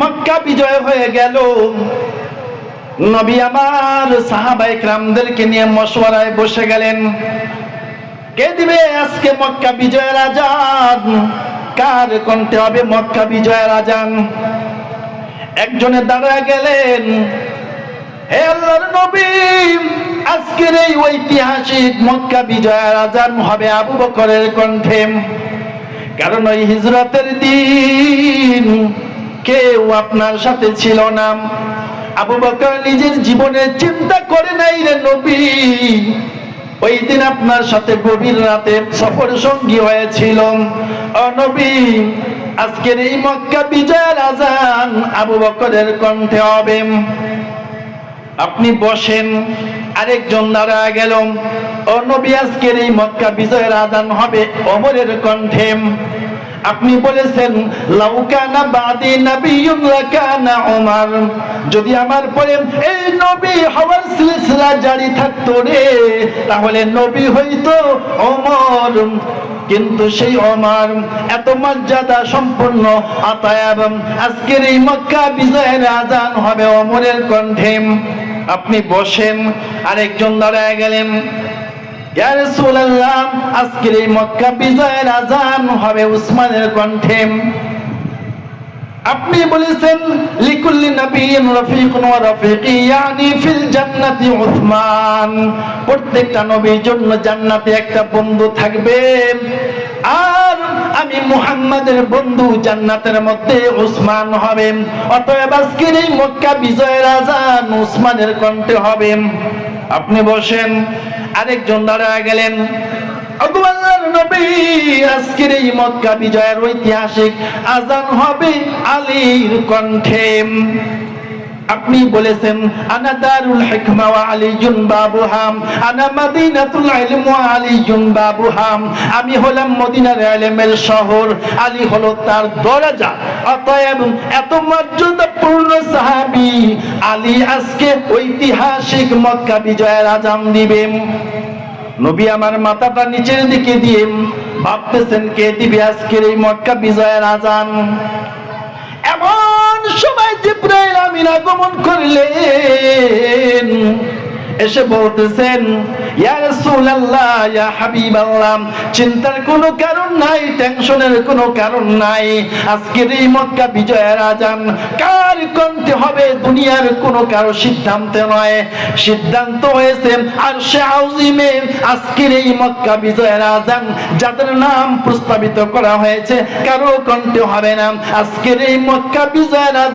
মক্কা বিজয় হয়ে গেল। নবী আমার সাহাবায়ে কেরামদেরকে নিয়ে মশওয়ারায় বসে গেলেন, কে দিবে আজকে মক্কা বিজয়ের আজান? কার কণ্ঠে হবে মক্কা বিজয়ের আজান? একজনে দাঁড়ায় গেলেন, হে আল্লাহর নবী, আজকের এই ঐতিহাসিক মক্কা বিজয়ের আজান হবে আবু বকরের কণ্ঠে। কারণ ওই হিজরতের দিন কেউ আপনার সাথে ছিল না। আবু বকর নিজের জীবনে চিন্তা করে নাই রে নবী, ওই দিন আপনার সাথে গভীর রাতে সফর সঙ্গী হয়েছিল। ও নবী, আজকের এই মক্কা বিজয়ের আজান আবু বকরের কণ্ঠে হবে। আপনি বসেন। আরেকজন দাঁড়ায় গেল, ও নবী, আজকের এই মক্কা বিজয়ের আজান হবে ওমরের কণ্ঠে। আপনি বলেছেন, লাউ কানা বাদি নাবিয়্যুন লাকানা ওমর, যদি আমার পরে এই নবী হওয়ার সিলসিলা জারি থাকতো রে, তাহলে নবী হইতো ওমর। কিন্তু সেই ওমর এত মর্যাদা সম্পন্ন অতএব আজকের এই মক্কা বিজয়ের আজান হবে ওমরের কণ্ঠে। আপনি বসেন। আরেকজন দাঁড়ায় গেলেন, ইয়া রাসূলুল্লাহ, আজকের এই মক্কা বিজয়ের আজান হবে উসমানের কণ্ঠে। আপনি বলেছেন, লিকুল্লি নাবিয়্যিন রাফিকুন ওয়া রাফিকি ইয়ানি ফিল জান্নাতি উসমান, প্রত্যেকটা নবীর জন্য জান্নাতে একটা বন্ধু থাকবে, আর আমি মুহাম্মাদের বন্ধু জান্নাতের মধ্যে উসমান হবে। অতএব আজকের এই মক্কা বিজয়ের আজান উসমানের কণ্ঠে হবে। আপনি বসেন। আরেকজন দাঁড়ায় গেলেন, আল্লাহর নবী, আজকের এই মক্কা বিজয়ের ঐতিহাসিক আজান হবে আলীর কণ্ঠে। আপনি বলেছেন, আনা দারুল হিকমা ওয়া আলীয়ুন বাবুহা, আনা মদিনাতুল ইলম ওয়া আলীয়ুন বাবুহা, আমি হলাম মদিনার ইলমের শহর, আলী হলো তার দরজা। অতএব এত মর্যাদাপূর্ণ সাহাবী আলী আজকে ঐতিহাসিক মক্কা বিজয়ের আজান দিবেন। নবী আমার মাথাটা নিচের দিকে দিয়ে ভাবতেছেন, কে দিবে আজকের এই মক্কা বিজয়ের আজান? এমন সময় জিবরাইল আমিন আগমন করলেন, এসে বলতেছেন, ইয়া রাসূলুল্লাহ, ইয়া হাবিবাল্লাহ, চিন্তার কোনো কারণ নাই, টেনশনের কোনো কারণ নাই। আজকের এই মক্কা বিজয়ের আজান কার কণ্ঠে হবে দুনিয়ার কোনো কারো সিদ্ধান্ত নয়, সিদ্ধান্ত হয়েছে আরশে আযিমে। আজকের এই মক্কা বিজয়ের আজান যাদের নাম প্রস্তাবিত করা হয়েছে কারো কণ্ঠে হবে না। আজকের এই মক্কা বিজয়ের